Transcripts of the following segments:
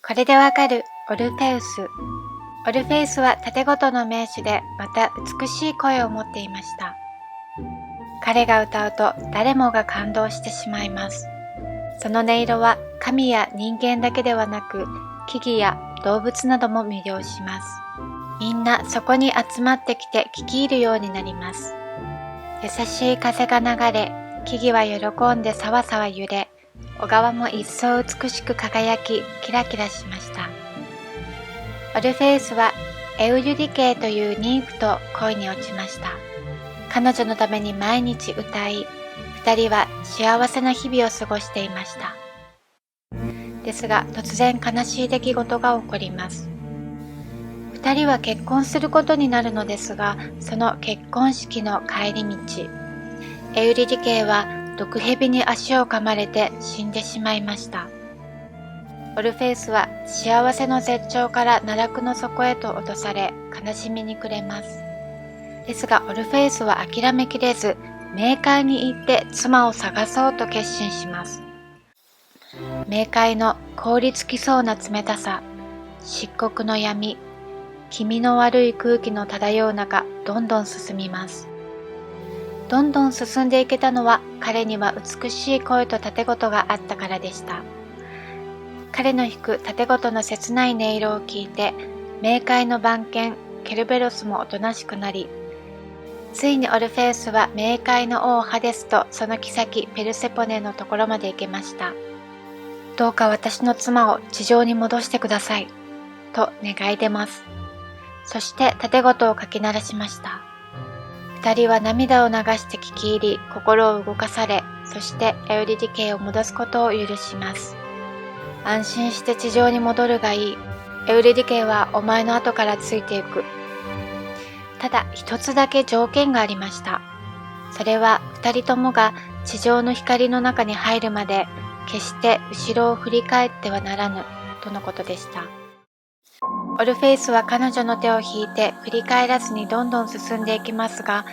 これでわかるオルフェウス。オルフェウスは盾ごとの名手でまた美しい声を持っていました。彼が歌うと誰もが感動してしまいます。その音色は神や人間だけではなく、木々や動物なども魅了します。みんなそこに集まってきて聞き入るようになります。優しい風が流れ、木々は喜んでさわさわ揺れ、小川も一層美しく輝き、キラキラしました。オルフェウスはエウリュディケイという妊婦と恋に落ちました。彼女のために毎日歌い、二人は幸せな日々を過ごしていました。ですが突然悲しい出来事が起こります。二人は結婚することになるのですが、その結婚式の帰り道、エウリディケイは毒蛇に足を噛まれて死んでしまいました。オルフェウスは幸せの絶頂から奈落の底へと落とされ、悲しみに暮れます。ですがオルフェウスは諦めきれず、冥界に行って妻を探そうと決心します。冥界の凍りつきそうな冷たさ、漆黒の闇、気味の悪い空気の漂う中、どんどん進みます。どんどん進んでいけたのは、彼には美しい声と盾事があったからでした。彼の弾く盾事の切ない音色を聞いて、冥界の番犬ケルベロスもおとなしくなり、ついにオルフェウスは冥界の王ハデスとその妃ペルセポネのところまで行けました。どうか私の妻を地上に戻してください、と願い出ます。そして盾事をかき鳴らしました。二人は涙を流して聞き入り、心を動かされ、そしてエウリディケイを戻すことを許します。安心して地上に戻るがいい。エウリディケイはお前の後からついていく。ただ一つだけ条件がありました。それは二人ともが地上の光の中に入るまで決して後ろを振り返ってはならぬとのことでした。オルフェウスは彼女の手を引いて振り返らずにどんどん進んでいきますが、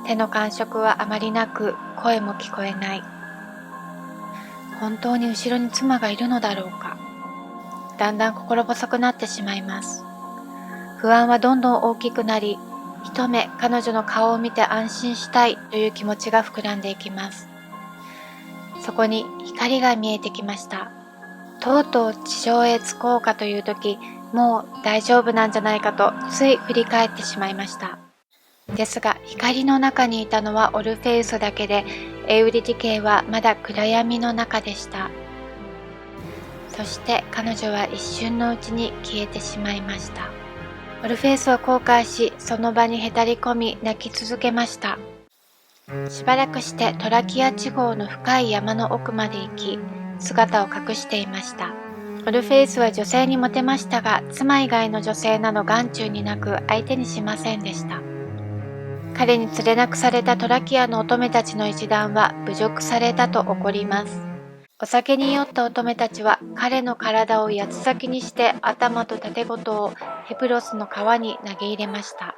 手の感触はあまりなく、声も聞こえない。本当に後ろに妻がいるのだろうか。だんだん心細くなってしまいます。不安はどんどん大きくなり、一目彼女の顔を見て安心したいという気持ちが膨らんでいきます。そこに光が見えてきました。とうとう地上へ着こうかという時、もう大丈夫なんじゃないかとつい振り返ってしまいました。ですが光の中にいたのはオルフェウスだけで、エウリディケイはまだ暗闇の中でした。そして彼女は一瞬のうちに消えてしまいました。オルフェウスは後悔し、その場にへたり込み泣き続けました。しばらくしてトラキア地方の深い山の奥まで行き、姿を隠していました。オルフェウスは女性にモテましたが、妻以外の女性など眼中になく相手にしませんでした。彼に連れなくされたトラキアの乙女たちの一団は侮辱されたと怒ります。お酒に酔った乙女たちは彼の体を八つ裂きにして頭と盾事をヘプロスの川に投げ入れました。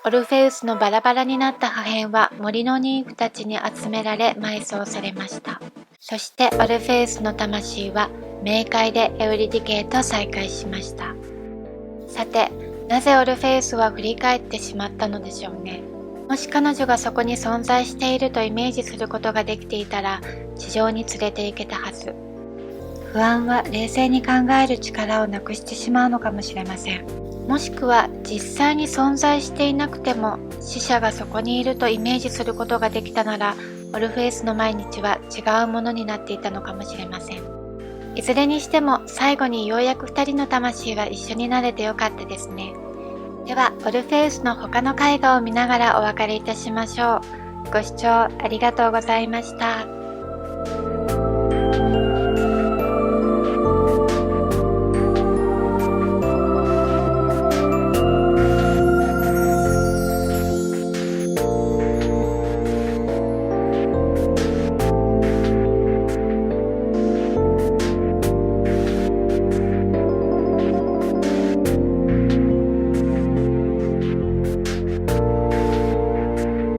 オルフェウスのバラバラになった破片は森の妊婦たちに集められ埋葬されました。そしてオルフェウスの魂は冥界でエウリディケイと再会しました。さて、なぜオルフェウスは振り返ってしまったのでしょうね。もし彼女がそこに存在しているとイメージすることができていたら、地上に連れて行けたはず。不安は冷静に考える力をなくしてしまうのかもしれません。もしくは実際に存在していなくても、死者がそこにいるとイメージすることができたなら、オルフェウスの毎日は違うものになっていたのかもしれません。いずれにしても最後にようやく2人の魂が一緒になれてよかったですね。ではオルフェウスの他の絵画を見ながらお別れいたしましょう。ご視聴ありがとうございました。